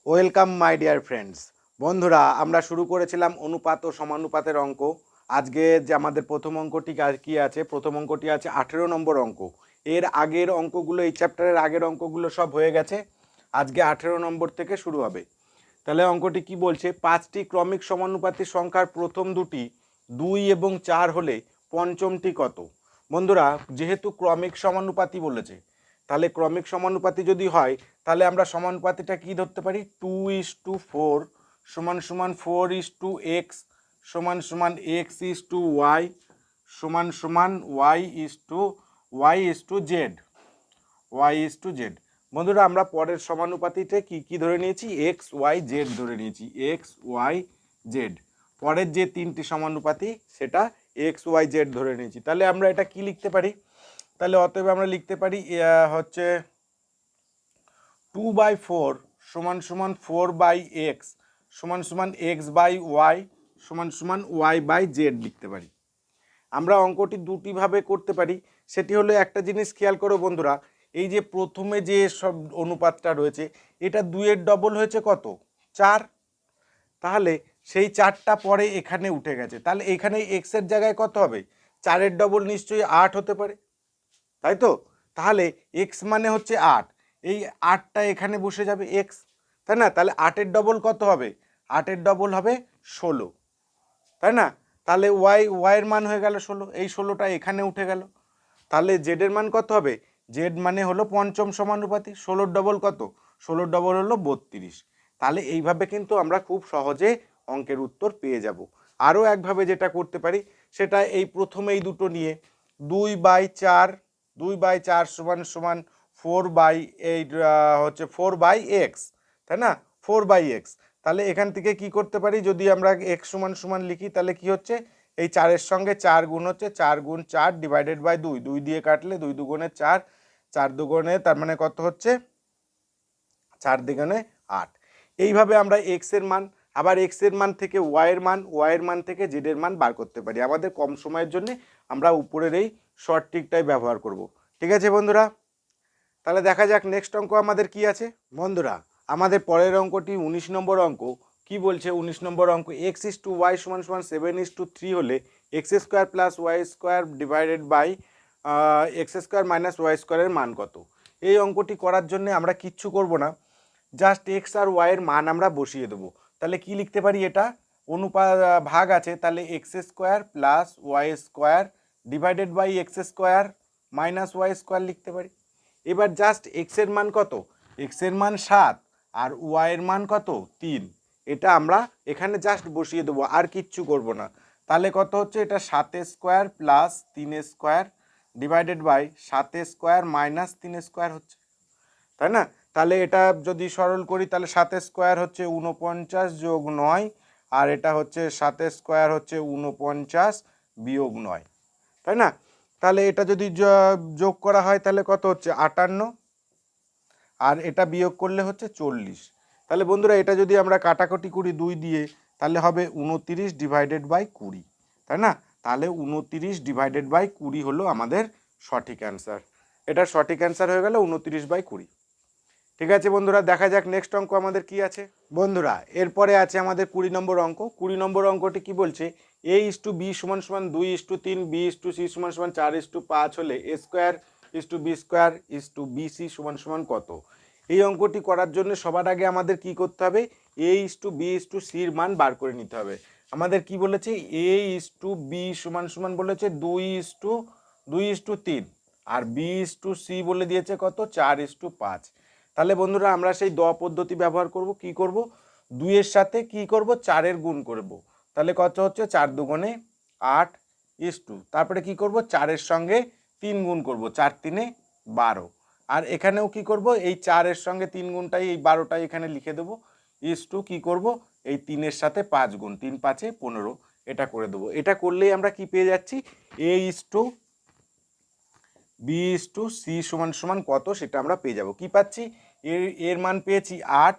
Welcome my dear friends. বন্ধুরা, আমরা শুরু করেছিলাম অনুপাত ও সমানুপাতের অঙ্ক। আজকে যে আমাদের প্রথম অঙ্কটি কি আছে, প্রথম অঙ্কটি আছে 18 নম্বর অঙ্ক। এর আগের অঙ্কগুলো, এই চ্যাপ্টারের আগের অঙ্কগুলো সব হয়ে গেছে। আজকে 18 নম্বর থেকে শুরু হবে। তাহলে অঙ্কটি কি বলছে, 5টি ক্রমিক সমানুপাতিক সংখ্যার প্রথম দুটি 2 এবং 4 হলে পঞ্চমটি কত? বন্ধুরা, যেহেতু ক্রমিক সমানুপাতি বলেছে, তাহলে ক্রমিক সমানুপাতি যদি হয় তাহলে আমরা সমানুপাতিটা কি ধরতে পারি, 2:4 সমান সমান 4:x সমান সমান x:y সমান সমান y:z। বন্ধুরা, আমরা পরের সমানুপাতিতে কি কি ধরে নিয়েছি, এক্স ওয়াই জেড ধরে নিয়েছি, এক্স ওয়াই জেড। পরের যে তিনটি সমানুপাতি সেটা এক্স ওয়াই জেড ধরে নিয়েছি। তাহলে আমরা এটা কি লিখতে পারি, তাহলে অতএব আমরা লিখতে পারি হচ্ছে 2/4 সমান সমান 4/x সমান সমান x/y সমান সমান y/z লিখতে পারি। আমরা অঙ্কটি দুটিভাবে করতে পারি। সেটি হলো, একটা জিনিস খেয়াল করো বন্ধুরা, এই যে প্রথমে যে সব অনুপাতটা রয়েছে, এটা 2-এর ডবল হয়েছে কত, 4। তাহলে সেই 4টা পরে এখানে উঠে গেছে, তাহলে এখানে এক্সের জায়গায় কত হবে, 4-এর ডবল নিশ্চয়ই 8 হতে পারে, তাই তো? তাহলে এক্স মানে হচ্ছে 8, এই 8টা এখানে বসে যাবে এক্স, তাই না? তাহলে 8-এর ডবল কত হবে, 8-এর ডবল হবে 16, তাই না? তাহলে ওয়াইয়ের মান হয়ে গেল 16, এই 16টা এখানে উঠে গেল। তাহলে জেডের মান কত হবে, জেড মানে হলো পঞ্চম সমানুপাতি, 16-র ডবল কত, 16-র ডবল হলো 32। তাহলে এইভাবে কিন্তু আমরা খুব সহজে অঙ্কের উত্তর পেয়ে যাব। আরও একভাবে যেটা করতে পারি, সেটা এই প্রথমে এই দুটো নিয়ে 2/4 সমান সমান 4/8 তাই না, 4/x। তাহলে এখান থেকে কি করতে পারি, যদি আমরা x সমান সমান লিখি তাহলে কি হচ্ছে, এই 4-এর সঙ্গে 4 গুণ হচ্ছে, 4 গুণ 4 ডিভাইডেড বাই 2, 2 দিয়ে কাটলে 2 দুগুণে 4, 4 দুগুণে তার মানে কত হচ্ছে, 4 দুগুণে 8। এইভাবে আমরা x এর মান, আবার x এর মান থেকে y এর মান থেকে z এর মান বার করতে পারি। আমাদের কম সময়ের জন্য আমরা উপরের এই শর্ট ট্রিকটাই ব্যবহার করব। ঠিক আছে বন্ধুরা, তাহলে দেখা যাক নেক্সট অঙ্ক আমাদের কি আছে। বন্ধুরা, আমাদের পরের অঙ্কটি 19 নম্বর অঙ্ক। কি বলছে 19 নম্বর অঙ্ক, x:y সমান সমান 7:3 হলে x² plus y² divided by x² minus y² এর মান কত? এই অঙ্কটি করার জন্য আমরা কিচ্ছু করব না, জাস্ট x আর y এর মান আমরা বসিয়ে দেবো। তাহলে কি লিখতে পারি, এটা ভাগ আছে, তাহলে x² plus y² divided by x² minus y² লিখতে পারি। এবার জাস্ট এক্স এর মান কত, এক্স এর মান 7 আর ওয়াই এর মান কত, 3। এটা আমরা এখানে জাস্ট বসিয়ে দেবো, আর কিচ্ছু করব না। তাহলে কত হচ্ছে, এটা 7² প্লাস 3² ডিভাইডেড বাই 7² মাইনাস 3² হচ্ছে, তাই না? তাহলে এটা যদি সরল করি তাহলে 7² হচ্ছে 49 যোগ 9, আর এটা হচ্ছে 7² হচ্ছে 49 বিয়োগ 9, তাই না? তাহলে এটা যদি যোগ করা হয় তাহলে কত হচ্ছে 58, আর এটা বিয়োগ করলে হচ্ছে 40। তাহলে বন্ধুরা, এটা যদি আমরা কাটাকাটি করি 2 দিয়ে, তাহলে হবে 29 ডিভাইডেড বাই 20, তাই না? তাহলে 29 ডিভাইডেড বাই 20 হলো আমাদের সঠিক অ্যান্সার। এটা সঠিক অ্যান্সার হয়ে গেল 29/20। ঠিক আছে বন্ধুরা, দেখা যাক নেক্সট অঙ্ক আমাদের কি আছে। বন্ধুরা, এরপরে আছে আমাদের 20 নম্বর অঙ্ক। 20 নম্বর অঙ্কটি কি বলছে, a:b সমান সমান 2:3, b:c সমান সমান 4:5 হলে a²b²b² সমান সমান কত? এই অঙ্কটি করার জন্য সবার আগে আমাদের কি করতে হবে, a:b:c মান বার করে নিতে হবে। আমাদের কি বলেছে, a:b সমান সমান বলেছে 2:3, আর b:c বলে দিয়েছে কত, 4:5। তাহলে বন্ধুরা, আমরা সেই দ পদ্ধতি ব্যবহার করব। কি করব, 2 এর সাথে কি করব, 4-এর গুণ করব। তাহলে কত হচ্ছে, 4 দুগুণে 8, তারপরে কি করব, 4-এর সঙ্গে 3 গুণ করব, 4 3 12। আর এখানেও কি করব, এই 4-এর সঙ্গে 3 গুণটাই, এই 12টাই এখানে লিখে দেবো, কি করব, এই 3-এর সাথে 5 গুণ, 3 5 15, এটা করে দেবো। এটা করলেই আমরা কি পেয়ে যাচ্ছি, b:c সমান সমান কত সেটা আমরা পেয়ে যাব। কি পাচ্ছি, এর মান পেয়েছি 8,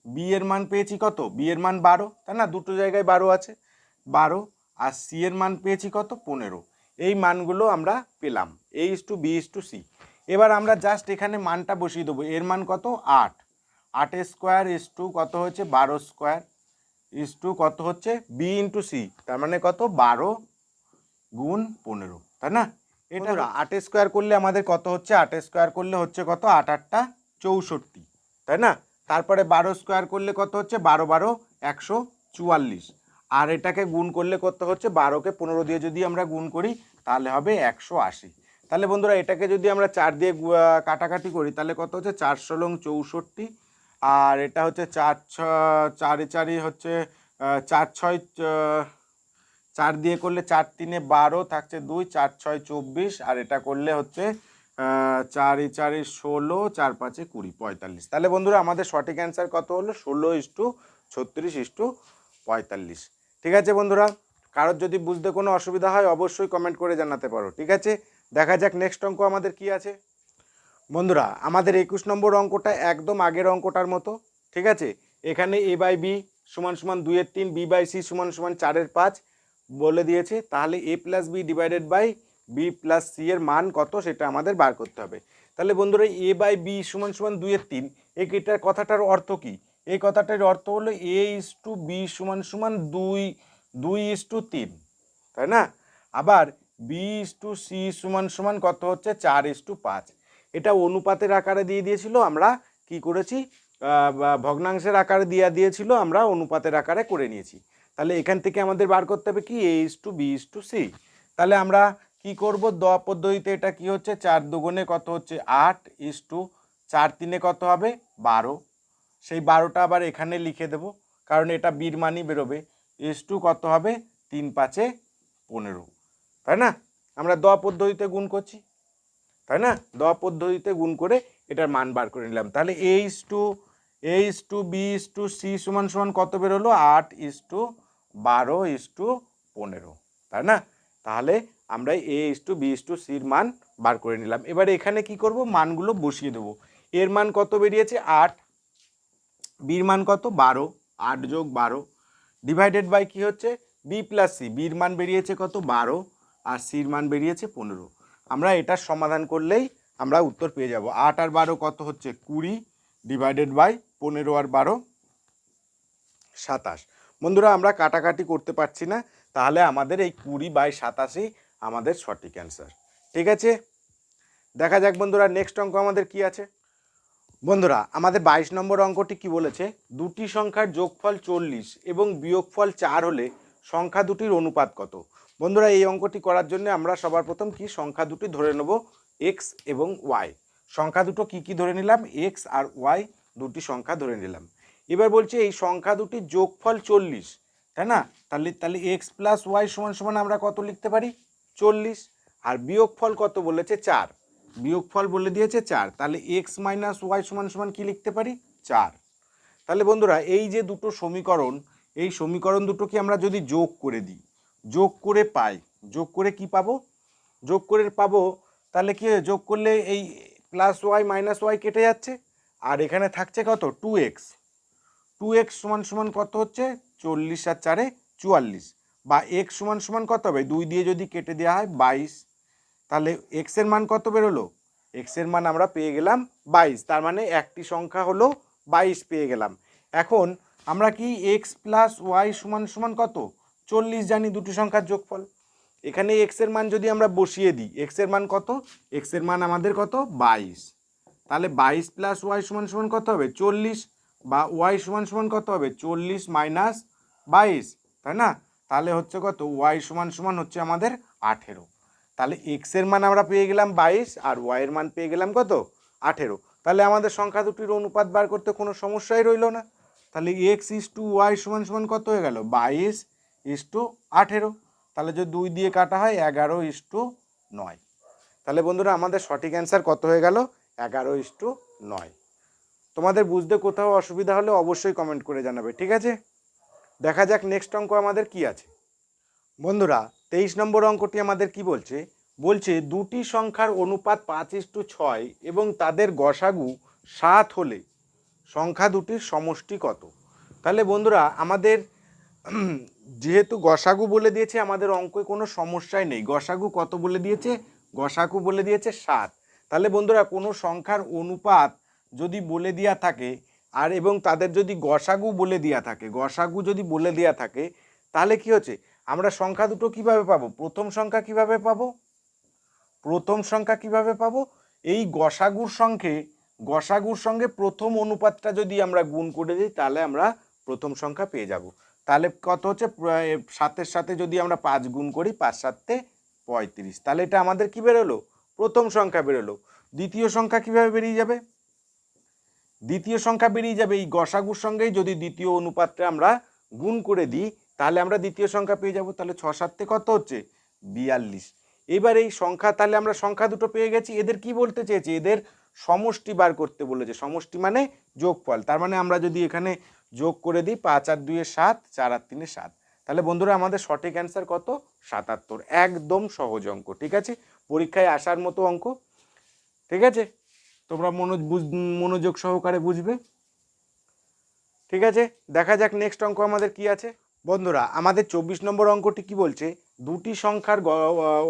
বি এর মান পেয়েছি কত, বি এর মান 12, তাই না? দুটো জায়গায় 12 আছে, 12, আর সি এর মান পেয়েছি কত, 15। এই মানগুলো আমরা পেলাম, a:b:c। এবার আমরা জাস্ট এখানে মানটা বসিয়ে দেবো, এর মান কত, 8, 8 স্কোয়ার ইস টু কত হচ্ছে 12 স্কোয়ার ইস টু কত হচ্ছে বি ইন্টু সি, তার মানে কত 12 গুণ 15, তাই না? এটা 8 স্কোয়ার করলে আমাদের কত হচ্ছে, 8 স্কোয়ার করলে হচ্ছে কত 8 8টা 64, তাই না? তারপরে 12 স্কোয়ার করলে কত হচ্ছে 12 12 144, আর এটাকে গুণ করলে কত হচ্ছে 12কে 15 দিয়ে যদি আমরা গুণ করি তাহলে হবে 180। তাহলে বন্ধুরা এটাকে যদি আমরা 4 দিয়ে কাটাকাটি করি তাহলে কত হচ্ছে 4 ষোলং 64, আর এটা হচ্ছে 4 4 4 হচ্ছে 4 6 4 দিয়ে করলে 4 3 12 থাকছে 2, 4 6 24, আর এটা করলে হচ্ছে 4 4 16, 4 5 20 45। তাহলে বন্ধুরা আমাদের সঠিক অ্যান্সার কত হলো 16:36:45। ঠিক আছে বন্ধুরা, কারোর যদি বুঝতে কোনো অসুবিধা হয় অবশ্যই কমেন্ট করে জানাতে পারো। ঠিক আছে, দেখা যাক নেক্সট অঙ্ক আমাদের কি আছে। বন্ধুরা আমাদের 21 নম্বর অঙ্কটা একদম আগের অঙ্কটার মতো। ঠিক আছে, এখানে a বাই বি সমান সমান 2/3, বি বাই সি সমান সমান 4/5 বলে দিয়েছে। তাহলে a plus B divided by B plus C এর মান কত সেটা আমাদের বার করতে হবে। তাহলে বন্ধুরা a বাই বি সমান সমান 2/3, এইটার কথাটার অর্থ কি? এই কথাটার অর্থ হলো a ইস টু বি সমান সমান 2:3, তাই না? আবার বি ইস টু সি সমান সমান কত হচ্ছে 4:5। এটা অনুপাতের আকারে দিয়ে দিয়েছিল, আমরা কি করেছি ভগ্নাংশের আকারে দিয়েছিল, আমরা অনুপাতের আকারে করে নিয়েছি। তাহলে এখান থেকে আমাদের বার করতে হবে কি a is to B is to C. তাহলে আমরা কি করব, দ পদ্ধতিতে এটা কি হচ্ছে 4 দুগুণে কত হচ্ছে 8 ইস টু 4 3 কত হবে 12, সেই 12টা আবার এখানে লিখে দেব কারণ এটা বির মানই বেরোবে, ইস টু কত হবে 3 5 15, তাই না? আমরা দ পদ্ধতিতে গুণ করছি, তাই না? দ পদ্ধতিতে গুণ করে এটার মান বার করে নিলাম। তাহলে a is to B is to C সমান সমান কত বেরোলো 8 ইস টু 12 ইস টু 15, তাই না? তাহলে আমরা a is to B is to সির মান বার করে নিলাম। এবারে এখানে কি করব, মানগুলো বসিয়ে দেবো। এর মান কত বেরিয়েছে 8, বির মান কত 12, 8 যোগ 12 ডিভাইডেড বাই কি হচ্ছে বি প্লাস সি, বির মান বেরিয়েছে কত 12 আর সির মান বেরিয়েছে 15। আমরা এটার সমাধান করলেই আমরা উত্তর পেয়ে যাব। 8 আর 12 কত হচ্ছে 20 ডিভাইডেড বাই 15 আর 12 27। বন্ধুরা আমরা কাটাকাটি করতে পারছি না, তাহলে আমাদের এই 20/87 আমাদের সঠিক অ্যান্সার। ঠিক আছে, দেখা যাক বন্ধুরা নেক্সট অঙ্ক আমাদের কি আছে। বন্ধুরা আমাদের 22 নম্বর অঙ্কটি কি বলেছে, দুটি সংখ্যার যোগফল 40 এবং বিয়োগফল 4 হলে সংখ্যা দুটির অনুপাত কত? বন্ধুরা এই অঙ্কটি করার জন্য আমরা সবার প্রথম কি সংখ্যা দুটি ধরে নেব এক্স এবং ওয়াই। সংখ্যা দুটো কি কি ধরে নিলাম, এক্স আর ওয়াই দুটি সংখ্যা ধরে নিলাম। এবার বলছে এই সংখ্যা দুটির যোগফল 40, তাই না? তাহলে এক্স প্লাস ওয়াই সমান সমান আমরা কত লিখতে পারি 40, আর বিয়োগফল কত বলেছে 4, বিয়োগফল বলে দিয়েছে 4, তাহলে এক্স মাইনাস ওয়াই সমান সমান কি লিখতে পারি 4। তাহলে বন্ধুরা এই যে দুটো সমীকরণ, এই সমীকরণ দুটোকে আমরা যদি যোগ করে দিই, যোগ করে পাই, যোগ করে কি পাবো, যোগ করে পাবো তাহলে কি যোগ করলে এই প্লাস ওয়াই মাইনাস ওয়াই কেটে যাচ্ছে, আর এখানে থাকছে কত 2x, 2x সমান সমান কত হচ্ছে 40 আর 4 44, বা x সমান সমান কত হবে 2 দিয়ে যদি কেটে দেওয়া হয় 22। তাহলে x এর মান কত বেরোলো, x এর মান আমরা পেয়ে গেলাম 22, তার মানে একটি সংখ্যা হলো 22 পেয়ে গেলাম। এখন আমরা কি x প্লাস ওয়াই সমান সমান কত 40 জানি, দুটি সংখ্যার যোগফল। এখানে x এর মান যদি আমরা বসিয়ে দিই, x এর মান কত, x এর মান আমাদের কত 22, তাহলে 22 প্লাস ওয়াই সমান সমান কত হবে 40, বা ওয়াই সমান সমান কত হবে 40 মাইনাস 22, তাই না? তাহলে হচ্ছে কত ওয়াই সমান সমান হচ্ছে আমাদের 18। তাহলে এক্স এর মান আমরা পেয়ে গেলাম 22 আর ওয়াই এর মান পেয়ে গেলাম কত 18। তাহলে আমাদের সংখ্যা দুটির অনুপাত বার করতে কোনো সমস্যাই রইল না। তাহলে এক্স ইস টু ওয়াই সমান সমান কত হয়ে গেল 22 ইস টু 18, তাহলে যদি 2 দিয়ে কাটা হয় 11 ইস টু 9। তাহলে বন্ধুরা আমাদের সঠিক অ্যান্সার কত হয়ে গেল 11 ইস টু 9। তোমাদের বুঝতে কোথাও অসুবিধা হলে অবশ্যই কমেন্ট করে জানাবে। ঠিক আছে, দেখা যাক নেক্সট অঙ্ক আমাদের কি আছে। বন্ধুরা 23 নম্বর অঙ্কটি আমাদের কি বলছে, বলছে দুটি সংখ্যার অনুপাত 5:6 এবং তাদের গসাগু 7 হলে সংখ্যা দুটির সমষ্টি কত? তাহলে বন্ধুরা আমাদের যেহেতু গসাগু বলে দিয়েছে, আমাদের অঙ্কে কোনো সমস্যাই নেই। গসাগু কত বলে দিয়েছে, গসাগু বলে দিয়েছে 7। তাহলে বন্ধুরা কোনো সংখ্যার অনুপাত যদি বলে দেওয়া থাকে, আর এবং তাদের যদি গসাগু বলে দেওয়া থাকে, গসাগু যদি বলে দেওয়া থাকে, তাহলে কি হচ্ছে আমরা সংখ্যা দুটো কিভাবে পাবো? প্রথম সংখ্যা কিভাবে পাবো? প্রথম সংখ্যা কিভাবে পাবো? এই গসাগুর সঙ্গে প্রথম অনুপাতটা যদি আমরা গুণ করে দিই তাহলে আমরা প্রথম সংখ্যা পেয়ে যাব। তাহলে কত হচ্ছে? 7-এর সাথে যদি আমরা 5 গুণ করি, 5 7 35, তাহলে এটা আমাদের কি বেরোলো? প্রথম সংখ্যা বেরোলো। দ্বিতীয় সংখ্যা কিভাবে বেরিয়ে যাবে? দ্বিতীয় সংখ্যা বেরিয়ে যাবে এই গসাগুর সঙ্গেই যদি দ্বিতীয় অনুপাতটা আমরা গুণ করে দিই তাহলে আমরা দ্বিতীয় সংখ্যা পেয়ে যাব। তাহলে 6 7 কত হচ্ছে? 42। এবার এই সংখ্যা, তাহলে আমরা সংখ্যা দুটো পেয়ে গেছি। এদের কি বলতে চেয়েছে? এদের সমষ্টি বার করতে বলেছে। সমষ্টি মানে যোগফল। তার মানে আমরা যদি এখানে যোগ করে দিই 5 আর 2 7, 4 আর 3 7, তাহলে বন্ধুরা আমাদের সঠিক অ্যান্সার কত? 77। একদম সহজ অঙ্ক, ঠিক আছে, পরীক্ষায় আসার মতো অঙ্ক, ঠিক আছে, তোমরা মনোযোগ সহকারে বুঝবে, ঠিক আছে। দেখা যাক নেক্সট অঙ্ক আমাদের কি আছে। বন্ধুরা আমাদের 24 নম্বর অঙ্কটি কি বলছে? দুটি সংখ্যার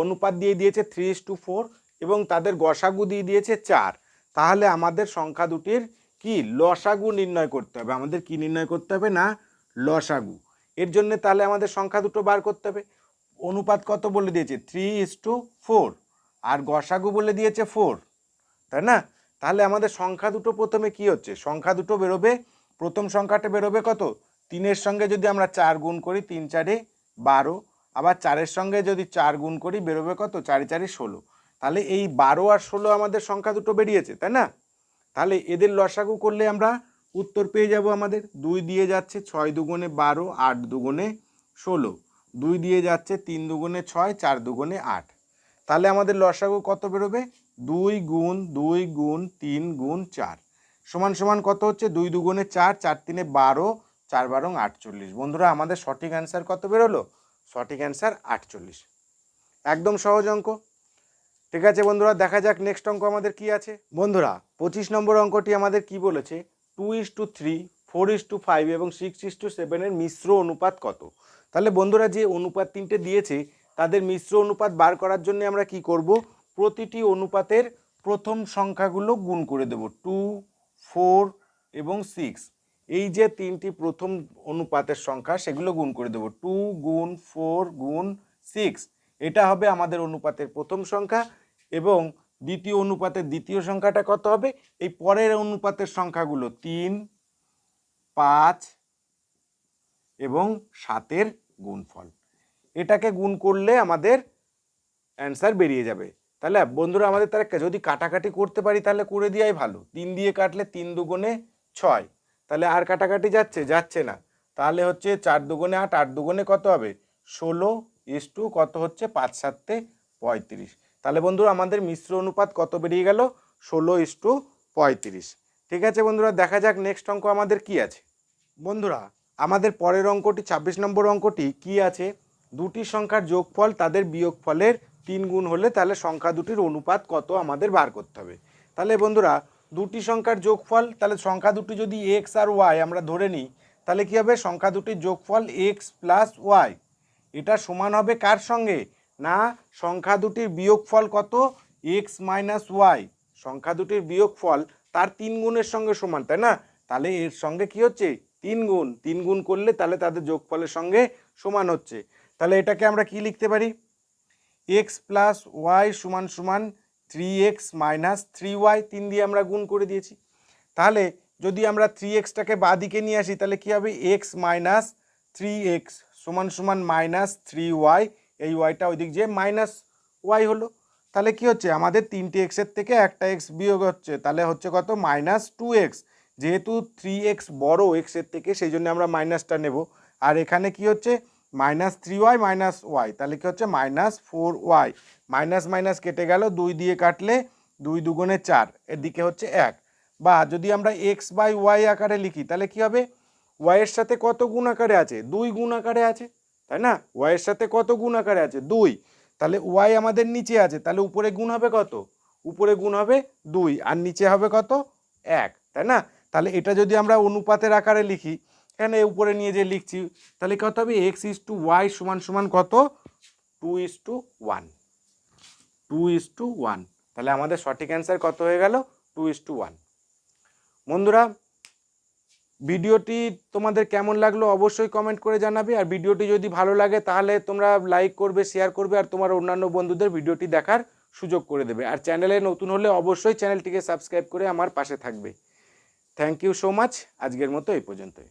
অনুপাত দিয়ে দিয়েছে 3:4 এবং তাদের গসাগু দিয়ে দিয়েছে 4। তাহলে আমাদের সংখ্যা দুটির কি লসাগু নির্ণয় করতে হবে। আমাদের কি নির্ণয় করতে হবে? না, লসাগু। এর জন্য তাহলে আমাদের সংখ্যা দুটো বার করতে হবে। অনুপাত কত বলে দিয়েছে? 3:4 আর গসাগু বলে দিয়েছে 4, তাই না? তাহলে আমাদের সংখ্যা দুটো প্রথমে কি হচ্ছে? সংখ্যা দুটো বেরোবে, প্রথম সংখ্যাটা বেরোবে কত? 3-এর সঙ্গে যদি আমরা 4 গুণ করি, 3 4 12, আবার 4-এর সঙ্গে যদি 4 গুণ করি বেরোবে কত? 4 4 16। তাহলে এই 12 আর 16 আমাদের সংখ্যা দুটো বেরিয়েছে, তাই না? তাহলে এদের লসাগু করলে আমরা উত্তর পেয়ে যাব। আমাদের 2 দিয়ে যাচ্ছে 6 দুগুণে 12, 8 দুগুণে 16, 2 দিয়ে যাচ্ছে 3 দুগুণে 6, 4 দুগুণে 8। তাহলে আমাদের লসাগু কত বেরোবে? 2 গুণ 2 গুণ 3 গুণ 4 সমান সমান কত হচ্ছে? 2 দুগুণে 4, 4 3 12, 4 12 48। বন্ধুরা আমাদের সঠিক অ্যান্সার কত বেরোলো? সঠিক অ্যান্সার 48। একদম সহজ অঙ্ক, ঠিক আছে বন্ধুরা। দেখা যাক নেক্সট অঙ্ক আমাদের কি আছে। বন্ধুরা 25 নম্বর অঙ্কটি আমাদের কি বলেছে? 2:3, 4:5 এবং 6:7 এর মিশ্র অনুপাত কত? তাহলে বন্ধুরা যে অনুপাত তিনটে দিয়েছে তাদের মিশ্র অনুপাত বার করার জন্য আমরা কি করব? প্রতিটি অনুপাতের প্রথম সংখ্যাগুলো গুণ করে দেব। 2, 4 এবং 6, এই যে তিনটি প্রথম অনুপাতের সংখ্যা সেগুলো গুণ করে দেব। 2 গুণ 4 গুণ 6, এটা হবে আমাদের অনুপাতের প্রথম সংখ্যা। এবং দ্বিতীয় অনুপাতের দ্বিতীয় সংখ্যাটা কত হবে? এই পরের অনুপাতের সংখ্যাগুলো 3, 5 এবং 7-এর গুণফল, এটাকে গুণ করলে আমাদের অ্যান্সার বেরিয়ে যাবে। তাহলে বন্ধুরা আমাদের তারা যদি কাটাকাটি করতে পারি তাহলে করে দেওয়াই ভালো। 3 দিয়ে কাটলে 3 দুগুণে 6, তাহলে আর কাটাকাটি যাচ্ছে না। তাহলে হচ্ছে 4 দুগুণে 8, 8 দুগুণে কত হবে? 16 কত হচ্ছে? 5 7 35। তাহলে বন্ধুরা আমাদের মিশ্র অনুপাত কত বেরিয়ে গেল? 16:35। ঠিক আছে বন্ধুরা, দেখা যাক নেক্সট অঙ্ক আমাদের কি আছে। বন্ধুরা আমাদের পরের অঙ্কটি 26 নম্বর অঙ্কটি কি আছে? দুটি সংখ্যার যোগফল তাদের বিয়োগফলের 3 গুণ হলে তাহলে সংখ্যা দুটির অনুপাত কত আমাদের বার করতে হবে। তাহলে বন্ধুরা দুটি সংখ্যার যোগফল, তাহলে সংখ্যা দুটি যদি এক্স আর ওয়াই আমরা ধরে নিই তাহলে কি হবে? সংখ্যা দুটির যোগফল এক্স প্লাস ওয়াই, এটা সমান হবে কার সঙ্গে? না, সংখ্যা দুটির বিয়োগফল কত? X minus Y. সংখ্যা দুটির বিয়োগফল তার 3 গুণের সঙ্গে সমান, তাই না? তাহলে এর সঙ্গে কি হচ্ছে? 3 গুণ। 3 গুণ করলে তাহলে তাদের যোগফলের সঙ্গে সমান হচ্ছে। তাহলে এটাকে আমরা কি লিখতে পারি? এক্স প্লাস ওয়াই সমান সমান 3x মাইনাস 3y, 3 দিয়ে আমরা গুণ করে দিয়েছি। তাহলে যদি আমরা 3xটাকে বাঁ দিকে নিয়ে আসি তাহলে কি হবে? x মাইনাস 3x সমান সমান মাইনাস 3y, এই ওয়াইটা ওই দিক যে মাইনাস ওয়াই হলো। তাহলে কি হচ্ছে? আমাদের 3টে এক্সের থেকে একটা এক্স বিয়োগ হচ্ছে, তাহলে হচ্ছে কত? Minus 2x। যেহেতু 3x বড় এক্সের থেকে সেই জন্য আমরা মাইনাসটা নেব। আর এখানে কি হচ্ছে? মাইনাস 3y মাইনাস ওয়াই, তাহলে কি হচ্ছে? Minus 4y। মাইনাস মাইনাস কেটে গেল, 2 দিয়ে কাটলে 2 দুগুণে 4, এর দিকে হচ্ছে 1। বা যদি আমরা এক্স বাই ওয়াই আকারে লিখি তাহলে কি হবে? ওয়াইয়ের সাথে কত গুণ আকারে আছে? 2 গুণ আকারে আছে, তাই না? ওয়াইয়ের সাথে কত গুণ আকারে আছে? 2। তাহলে ওয়াই আমাদের নিচে আছে, তাহলে উপরে গুণ হবে কত? উপরে গুণ হবে 2 আর নিচে হবে কত? 1, তাই না? তাহলে এটা যদি আমরা অনুপাতের আকারে লিখি, এখানে উপরে নিয়ে যে লিখছি, তাহলে কত হবে? x:y সমান সমান কত? 2:1। 2:1। তাহলে আমাদের সঠিক অ্যান্সার কত হয়ে গেল? 2:1। বন্ধুরা ভিডিওটি তোমাদের কেমন লাগলো অবশ্যই কমেন্ট করে জানাবে, আর ভিডিওটি যদি ভালো লাগে তাহলে তোমরা লাইক করবে, শেয়ার করবে, আর তোমার অন্যান্য বন্ধুদের ভিডিওটি দেখার সুযোগ করে দেবে। আর চ্যানেলে নতুন হলে অবশ্যই চ্যানেলটিকে সাবস্ক্রাইব করে আমার পাশে থাকবে। Thank you so much. আজকের মতো এই পর্যন্তই।